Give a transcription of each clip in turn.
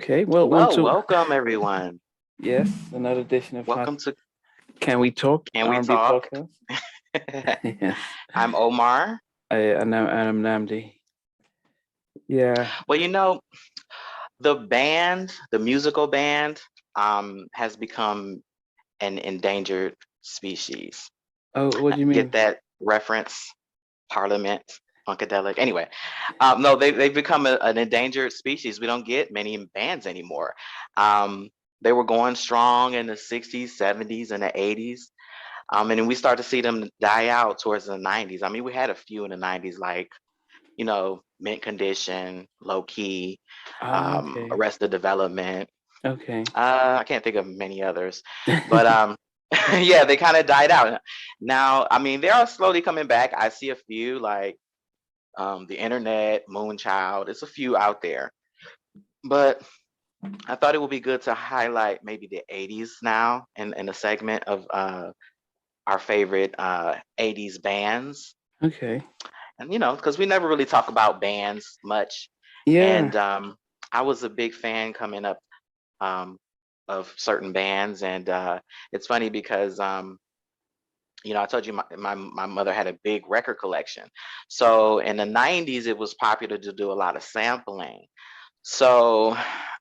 Okay, well, Well, welcome everyone. yes, another edition of Welcome to Can We Talk Can We R&B Talk? podcast. Yes, I'm Omar. I'm Nnamdi. Yeah. Well, the band, the musical band, has become an endangered species. Oh, what do you Get mean? that reference? Parliament, Funkadelic. Anyway, no, they've become an endangered species. We don't get many bands anymore. Um, they were going strong in the 60s, 70s, and the 80s. And then we start to see them die out towards the 90s. I mean, we had a few in the 90s, like, Mint Condition, Low Key, Okay, Arrested Development. okay. I can't think of many others, but yeah, they kind of died out. Now, I mean, they are slowly coming back. I see a few like the Internet, Moonchild. It's a few out there, but I thought it would be good to highlight maybe the 80s now in a segment of our favorite 80s bands. Okay. And because we never really talk about bands much. Yeah. And I was a big fan coming up um, of certain bands. And it's funny because I told you my mother had a big record collection. So in the 90s, it was popular to do a lot of sampling. So,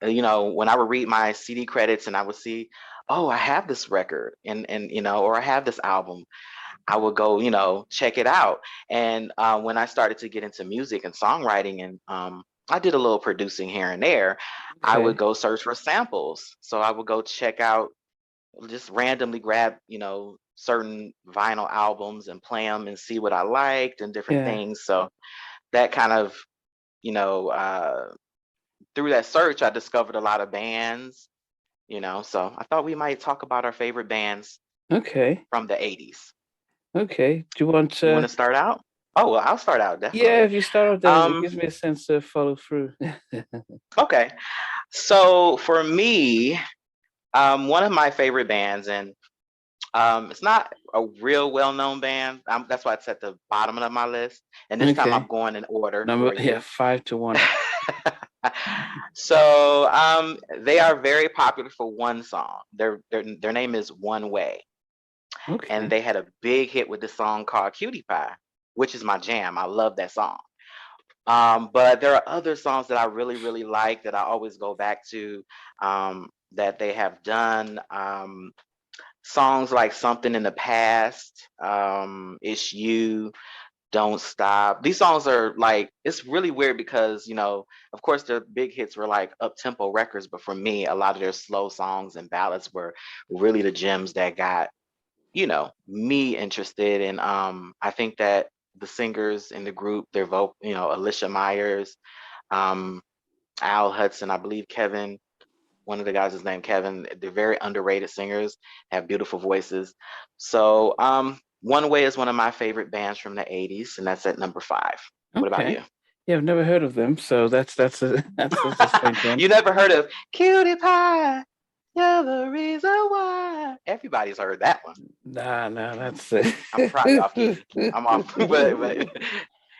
when I would read my CD credits and I would see, oh, I have this record and or I have this album, I would go, check it out. And when I started to get into music and songwriting and I did a little producing here and there, I would Okay. go search for samples. So I would go check out, just randomly grab, certain vinyl albums and play them and see what I liked and different Yeah. things. So that kind of, you know, through that search, I discovered a lot of bands, so I thought we might talk about our favorite bands Okay. from the 80s. Okay. Do you want You want to? to start out? Oh, well, I'll start out Yeah, definitely. if you start off, then it Um, gives me a sense to follow through. okay. So for me, one of my favorite bands, and it's not a real well-known band. That's why it's at the bottom of my list. And this time I'm Okay. going in order Number, for yeah, you. 5-1. So they are very popular for one song. Their name is One Way. And Okay. they had a big hit with the song called Cutie Pie, which is my jam. I love that song. But there are other songs that I really, really like that I always go back to, that they have done. Songs like Something in the Past, It's You, Don't Stop. These songs are like, it's really weird because, of course, their big hits were like up-tempo records, but for me, a lot of their slow songs and ballads were really the gems that got, me interested. And I think that the singers in the group, their vocal, Alicia Myers, um, Al Hudson, I believe Kevin, one of the guys is named Kevin. They're very underrated singers, have beautiful voices. So One Way is one of my favorite bands from the 80s, and that's at number 5. What about you? Okay. Yeah, I've never heard of them, so that's a that's a strange one. You never heard of Cutie Pie? You're the reason why. Everybody's heard that one. Nah, nah, that's I'm probably off key. I'm off, but yeah.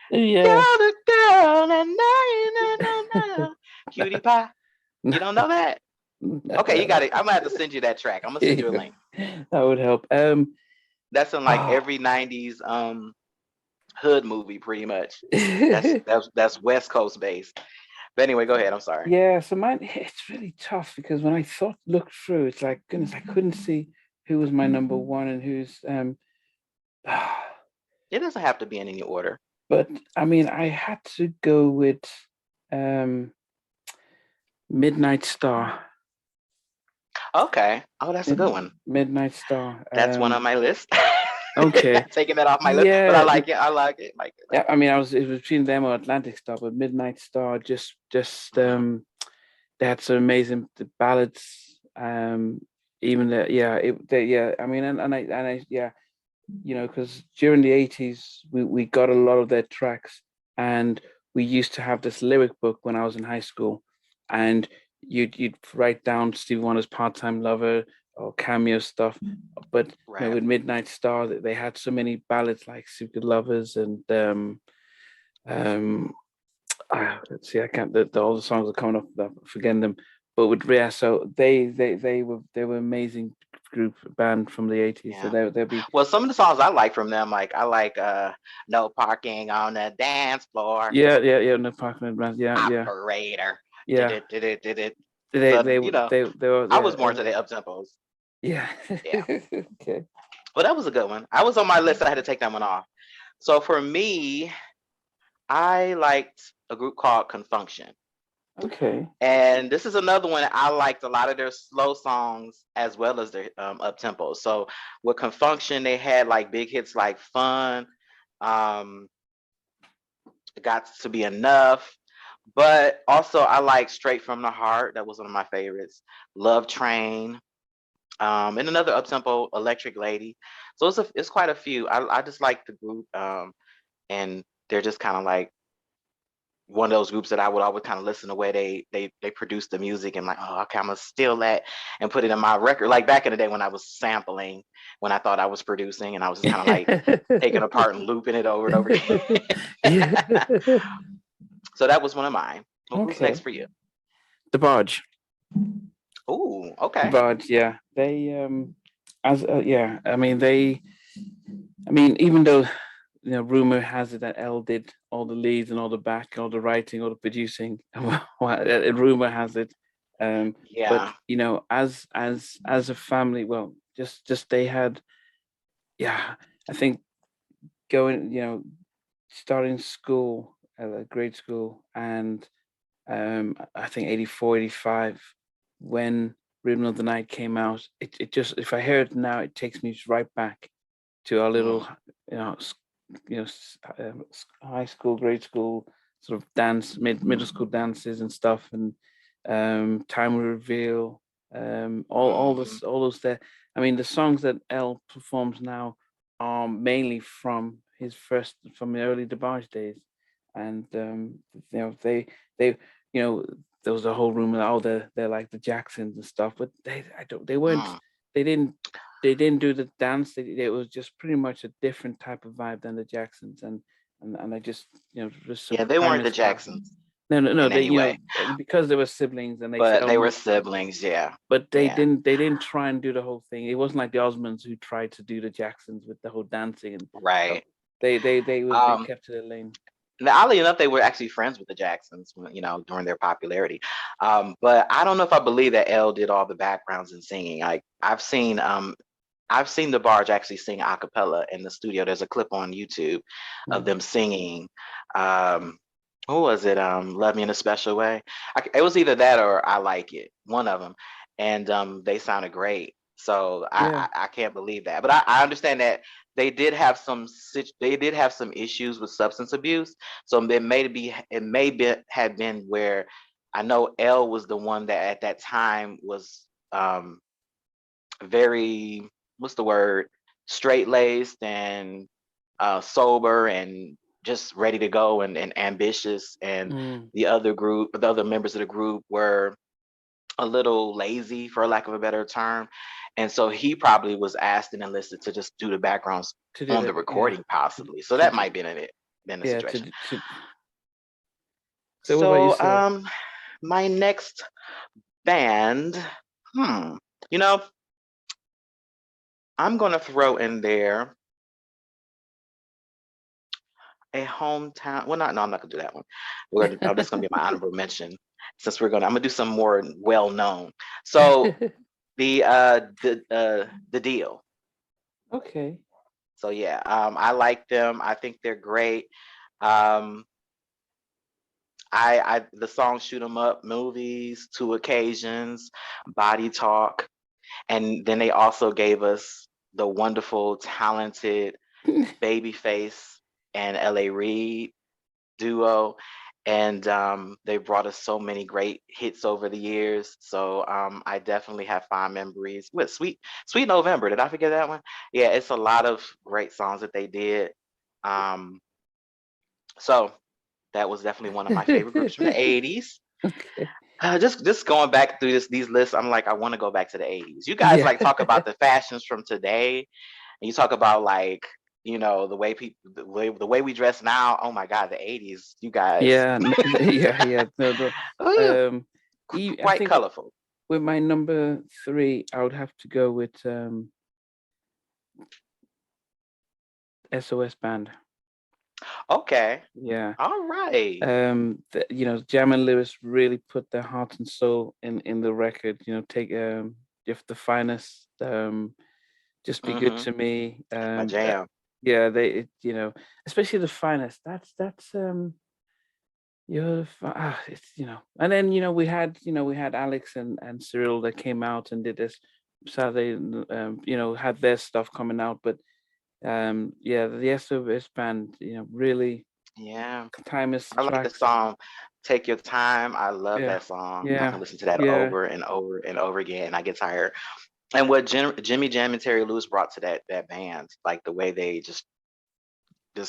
you're the girl, na, na, na, na, na. Cutie Pie. You don't know that? Okay, you got it. I'm gonna have to send you that track. I'm gonna send you a link. That would help. That's in like Oh. every 90s hood movie, pretty much. That's West Coast based. But anyway, go ahead. I'm sorry. Yeah, so mine, it's really tough because when I looked through, it's like goodness, I couldn't see who was my number one and who's It doesn't have to be in any order. but I mean I had to go with um Midnight Star. Okay. Oh, that's a good one. Midnight Star. That's one on my list. Okay. Taking that off my list, but I Yeah, like it. I like it. Like it. yeah, I mean it was between them or Atlantic Star, but Midnight Star just they had some amazing ballads. Even the yeah, yeah. I mean, and I yeah, because during the 80s we got a lot of their tracks, and we used to have this lyric book when I was in high school, and you'd write down Stevie Wonder's Part Time Lover or Cameo stuff, but Right. with Midnight Star they had so many ballads like Secret Lovers and um let's see, I can't. All the songs are coming up. I'm forgetting them, but with so they were amazing band from the 80s. So Yeah. they'll be Well, some of the songs I like from them, like I like No Parking on the Dance Floor, yeah, no Parkland bands, Operator. Did yeah. it, did it, did it. They So, they you know, they were I was more into the up tempos. yeah. Yeah. Okay. Well, that was a good one. I was on my list. I had to take that one off. So for me, I liked a group called Confunction. Okay. And this is another one I liked a lot of their slow songs as well as their up tempo. So with Confunction, they had like big hits like Fun, um, Got to Be Enough. But also I like Straight from the Heart. That was one of my favorites. Love Train. And another up tempo, Electric Lady. So it's quite a few. I just like the group. And they're just kind of like one of those groups that I would always kind of listen to where they produce the music and like, oh, okay, I'm gonna steal that and put it in my record. Like back in the day when I was sampling, when I thought I was producing, and I was just kind of like taking apart and looping it over and over again. Yeah. So that was one of mine. Well, who's next Okay. for you? The Barge. Ooh, The okay. Barge. Yeah. They as yeah. I mean, even though rumor has it that Elle did all the leads and all the back, all the writing, all the producing. Rumor has it, but Yeah. as a family, well, just they had, yeah. I think going, starting school, grade school, and I think 84, 85, when Rhythm of the Night came out. It just, if I hear it now, it takes me right back to our little, Mm, you know, high school, grade school sort of dance, middle school dances and stuff, and time will reveal, all mhm. this, all those there. I mean, the songs that L performs now are mainly from the early DeBarge days, and they there was a whole rumor that, oh, they're like the Jacksons and stuff, but they weren't, Mm. they didn't they didn't do the dance. It was just pretty much a different type of vibe than the Jacksons, and I just, just so Yeah, they weren't the timeless class. Jacksons No, in they, any way, because they were siblings, and they said, but oh they were no, siblings. Yeah, but yeah, they didn't try and do the whole thing. It wasn't like the Osmonds who tried to do the Jacksons with the whole dancing and stuff. right. They Um, kept to their lane. Now, oddly enough, they were actually friends with the Jacksons, during their popularity. But I don't know if I believe that Elle did all the backgrounds and singing. Like I've seen the Barge actually sing a cappella in the studio. There's a clip on YouTube of Mm. them singing. Um, who was it? Love Me in a Special Way. It was either that or I Like It, one of them. And they sounded great. So Yeah, I can't believe that. But I understand that they did have some issues with substance abuse. So it may have been where I know Elle was the one that at that time was very, what's the word, straight laced and sober and just ready to go and ambitious, and mm. the other members of the group were a little lazy, for lack of a better term, and so he probably was asked and enlisted to just do the backgrounds To do on the that, yeah, recording possibly, so to that do, might been the yeah, situation. to. So what about So yourself? my next band, hmm you know I'm gonna throw in there a hometown. Well, not no, I'm not gonna do that one. That's gonna be my honorable mention, since I'm gonna do some more well known. So the deal. Okay. So yeah, I like them. I think they're great. Um, I the song "Shoot 'Em Up," movies, Two Occasions, Body Talk, and then they also gave us the wonderful, talented Babyface and L.A. Reid duo, and they brought us so many great hits over the years. So I definitely have fond memories with Sweet November. Did I forget that one? Yeah, it's a lot of great songs that they did. Um, so that was definitely one of my favorite groups from the 80s. Okay. Just going back through these lists, I'm like, I want to go back to the 80s. You guys Yeah. like talk about the fashions from today, and you talk about like, the way people, the way we dress now. Oh my God, the 80s, you guys. Yeah. Yeah. Yeah. No. No. Oh, Um. I quite think colorful. with my number 3, I would have to go with SOS Band. Okay. Yeah. All right. Jam and Lewis really put their heart and soul in the record. Take if the finest, just be good Mm-hmm. to me. My jam. Yeah, especially the finest. That's it's and then we had Alex and Cyril that came out and did this Saturday, had their stuff coming out, but the SOS Band, really Yeah. timeless I like the tracks. song Take Your Time. I love Yeah, that song. I yeah, can listen to that yeah. over and over and over again, and I get tired. And what Jimmy Jam and Terry Lewis brought to that band, like the way they just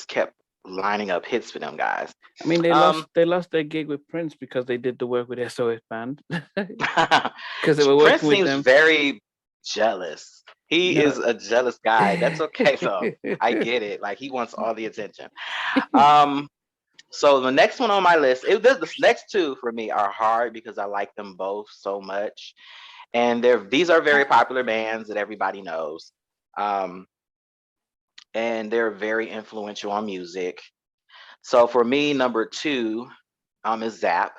kept lining up hits for them guys. I mean, they Um, lost their gig with Prince because they did the work with SOS Band because they were Prince working with seems them. very jealous. He No. is a jealous guy. That's okay though. I get it. Like he wants all the attention. Um, so the next one on my list, the next two for me are hard because I like them both so much, and these are very popular bands that everybody knows, and they're very influential on music. So for me, number 2 is Zap.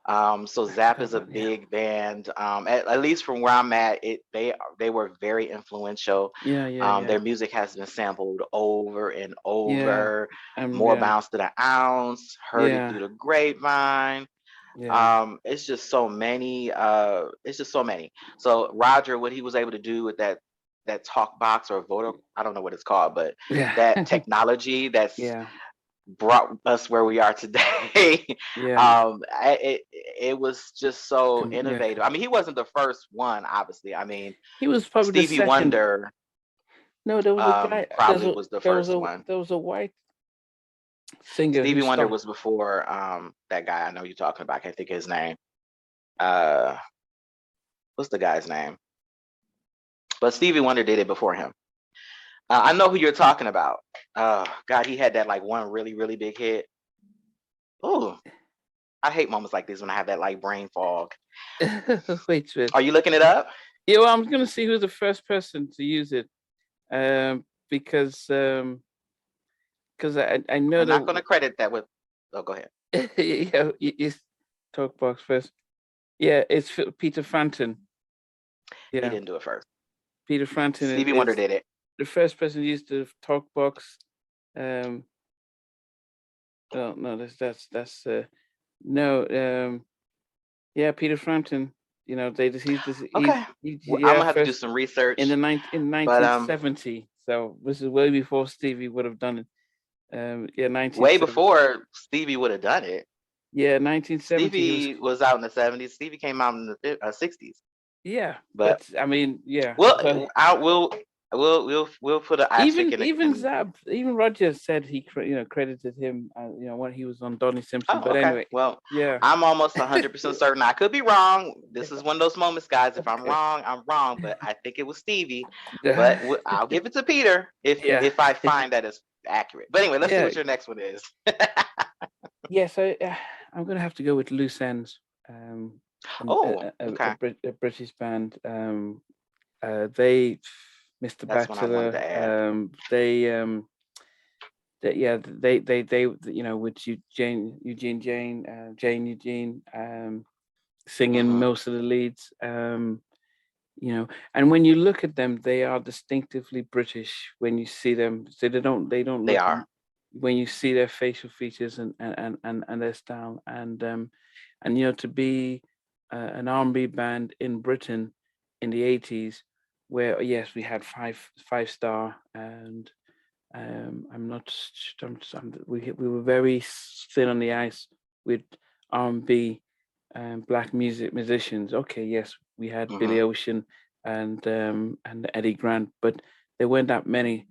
So I Zap forgot is a about, yeah. big band. At least from where I'm at, they were very influential. Yeah. Their music has been sampled over and Yeah. over. More Yeah. Bounce to the Ounce, Heard It Yeah. Through the Grapevine. Yeah. It's just so many. It's just so many. So Roger, what he was able to do with that talk box or voter, I don't know what it's called, but Yeah. that technology that's Yeah. brought us where we are today. Yeah. It was just so Yeah. innovative. I mean, he wasn't the first one, obviously. I mean, He was probably the Stevie second. Wonder No, there was a guy. probably was the first one. There was a white singer who Stevie Wonder started. was before that guy I know you're talking about. I can't think of his name. Uh, what's the guy's name? But Stevie Wonder did it before him. I know who you're talking about. God, he had that like one really, really big hit. Oh, I hate moments like this when I have that like brain fog. Wait a minute. Are you looking it up? Yeah, well, I'm gonna see who's the first person to use it, because I know I'm not going to credit that with. Oh, go ahead. it's Talkbox first. Yeah, it's Peter Frampton. He Yeah, didn't do it first. Peter Frampton Stevie Wonder is did it. the first person to use the Talkbox. Um, oh no, that's no. Yeah, Peter Frampton. Okay. Well, I'm Yeah, gonna have to do first some in research. in But 1970. So this is way before Stevie would have done it. Yeah, way 1970. before Stevie would have done it. Yeah, 1970. He was. Stevie was out in the 70s. Stevie came out in the 60s. Yeah, But but I mean, yeah, but well, we'll put an asterisk in even it. Zab, even Roger said he credited him, when he was on Donny Simpson. Oh, But okay. anyway, Well, yeah. I'm almost 100% certain. I could be wrong. This is one of those moments, guys. If I'm Okay. wrong, I'm wrong. But I think it was Stevie. But I'll give it to Peter Yeah. if I find that it's accurate. But anyway, let's see Yeah. what your next one is. Yeah. So I'm gonna have to go with Loose Ends, Oh, okay. a British band. They, Mr. That's one I wanted Bachelor. to add. They with Jane Eugene, singing Hmm. most of the leads. And when you look at them, they are distinctively British when you see them. So they don't They look, are. when you see their facial features and their style, and to be an R&B band in Britain in the 80s, where yes, we had five star, and I'm not we were very thin on the ice with R&B black musicians. Okay, yes, we had Hmm. Billy Ocean and Eddie Grant, but there weren't that many.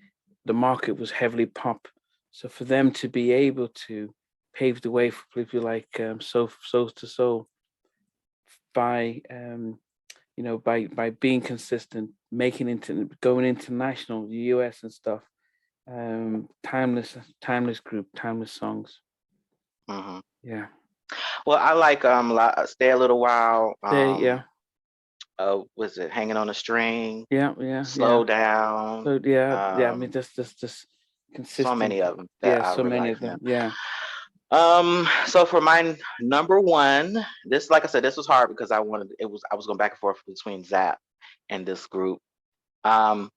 The market was heavily pop, so for them to be able to pave the way for people like Soul to Soul by by being consistent, going international, the US and stuff. Timeless group, timeless songs. Hmm. Yeah. Well, I like Stay a Little While. Yeah, Was it Hanging on a String? yeah. Slow Down. So yeah. I mean, Um, just so consistent. many of them that Yeah, I so really many like of from them. them. Yeah, So for my number one, this, like I said, this was hard because I was going back and forth between Zap and this group. Um,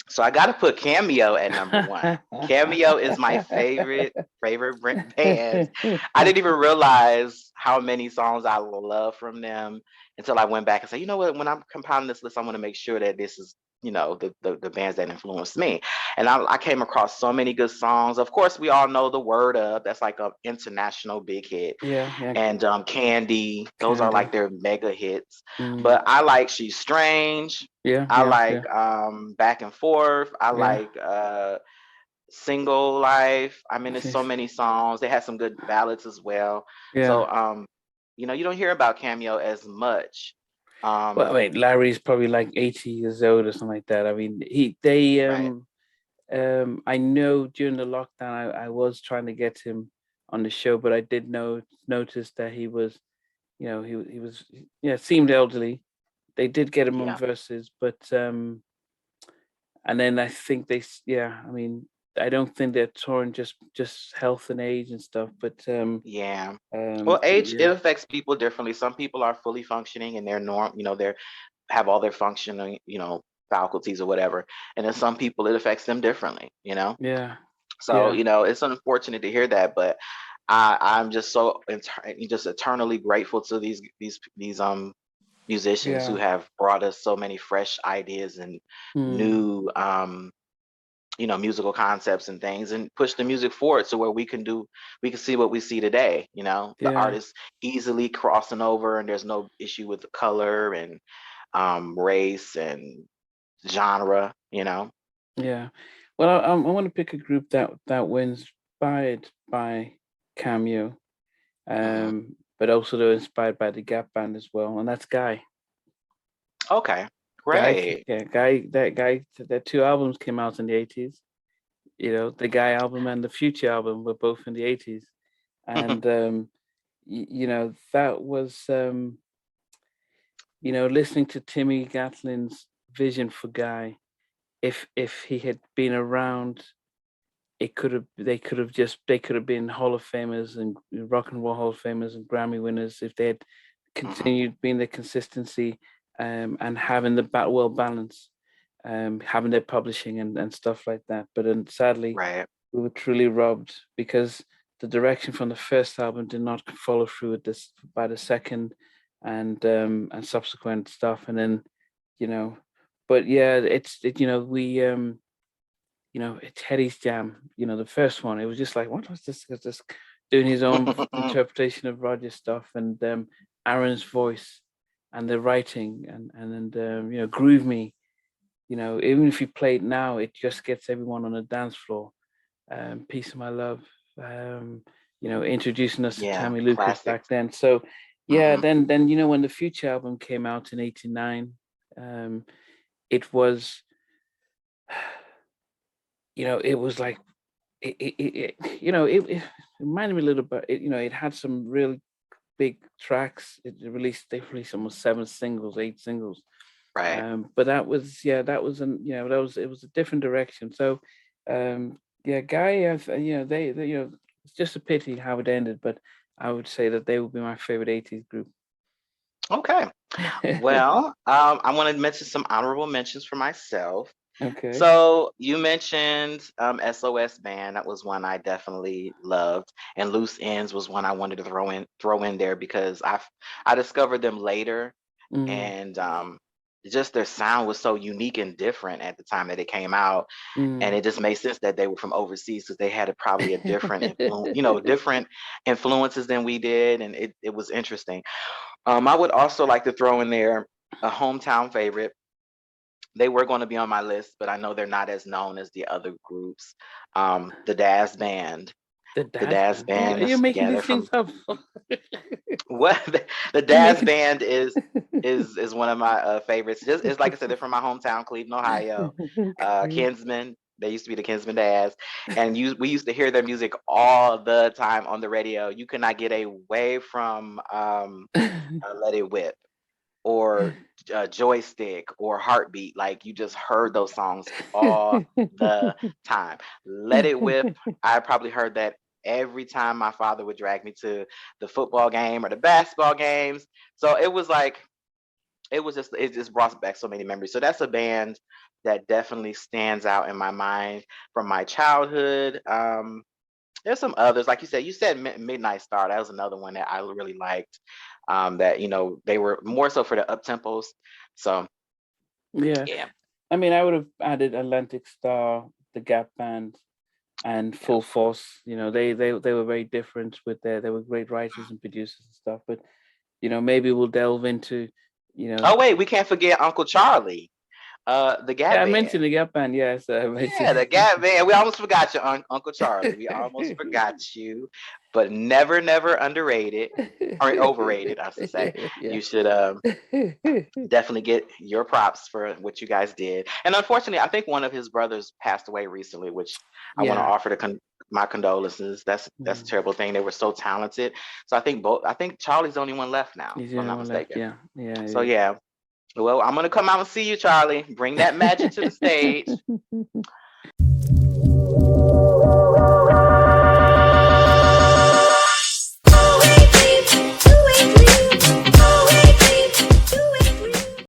so I got to put Cameo at number one. Cameo is my favorite band. I didn't even realize how many songs I love from them until I went back and said, you know what? When I'm compiling this list, I want to make sure that this is, the bands that influenced me. And I came across so many good songs. Of course, we all know the Word Up. That's like an international big hit. yeah. And Candy. Those are Candy. like their mega hits. Mm. But I like She's Strange. Yeah, I yeah, like yeah, Back and Forth. I yeah, like Single Life. I mean, there's so many songs. They had some good ballads as well. yeah. So you don't hear about Cameo as much. Well, Um, I mean, Larry's probably like 80 years old or something like that. I mean, they right. I know during the lockdown I was trying to get him on the show, but I did notice that he was, he was, yeah, seemed elderly. They did get him on Yeah. verses, but and then I think yeah, I mean, I don't think they're touring just health and age and stuff, but Yeah. Well, age, it yeah, affects people differently. Some people are fully functioning and they're they're have all their functioning, faculties or whatever. And then some people it affects them differently. yeah, So, yeah, it's unfortunate to hear that, but I'm just just eternally grateful to these musicians who yeah. have brought us so many fresh ideas and Hmm. new musical concepts and things, and push the music forward so where we can see what we see today. The Yeah, artists easily crossing over, and there's no issue with the color and race and genre. yeah. Well, I want to pick a group that were inspired by Cameo, Hmm. but also they're inspired by the Gap Band as well, and that's Guy. Okay, Guy, great. yeah, Guy. That Guy. Their two albums came out in the 80s. The Guy album and the Future album were both in the 80s, and that was listening to Timmy Gatlin's vision for Guy. If he had been around, they could have been Hall of Famers and Rock and Roll Hall of Famers and Grammy winners if they had Hmm. continued being the consistency, and having the well balance, having their publishing and stuff like that. But sadly, Right. we were truly robbed because the direction from the first album did not follow through with this by the second, and subsequent stuff. And then, you know, but yeah, we it's Hetty's Jam. The first one, it was just like, what was this? It was just doing his own interpretation of Roger stuff, and Aaron's voice and the writing, and Groove Me. Even if you play it now, it just gets everyone on the dance floor. Piece of My Love. Um, introducing us to Yeah, Tammy Lucas back classics. then. So yeah, Hmm. then when the Future album came out in '89, it was it was like it reminded me a little bit. It had some really big tracks. They released almost 7 singles, 8 singles. Right. But it was a different direction. So, yeah, Guy, they it's just a pity how it ended. But I would say that they would be my favorite '80s group. Okay. Well, I want to mention some honorable mentions for myself. Okay. So you mentioned SOS Band. That was one I definitely loved, and Loose Ends was one I wanted to throw in there because I discovered them later, Mm, and just their sound was so unique and different at the time that it came out, and mm. it just made sense that they were from overseas because they had probably a different influence, different influences than we did, and it was interesting. I would also like to throw in there a hometown favorite. They were going to be on my list, but I know they're not as known as the other groups. The Daz Band. The The Daz Daz Band. Band You're is, making yeah, they're these from things up. what the You're Daz making. Band is one of my favorites. Just it's like I said, they're from my hometown, Cleveland, Ohio. Okay. Kinsman. They used to be the Kinsman Dads, and we used to hear their music all the time on the radio. You could not get away from Let It Whip or Joystick or Heartbeat. Like you just heard those songs all the time. Let It Whip, I probably heard that every time my father would drag me to the football game or the basketball games. So it was like, it just brought back so many memories. So that's a band that definitely stands out in my mind from my childhood. There's some others, like you said Midnight Star. That was another one that I really liked. That they were more so for the up tempos. So Yeah. yeah, I mean, I would have added Atlantic Star, the Gap Band, and yeah. Full Force. They were very different with they were great writers and producers and stuff. But maybe we'll delve into, Oh wait, we can't forget Uncle Charlie, the yeah, Gap I Band. mentioned the Gap Band, yes. Yeah, the Gap Band. We almost forgot you, Uncle Charlie. We almost forgot you, but never, never underrated or overrated, I should say. Yeah. You should definitely get your props for what you guys did. And unfortunately, I think one of his brothers passed away recently, which I want to Yeah. offer my condolences. That's a Mm. terrible thing. They were so talented. So I think both. I think Charlie's the only one left now, He's if the I'm only not one left. mistaken. Yeah. Yeah, it So is. yeah. Well, I'm gonna come out and see you, Charlie. Bring that magic to the stage.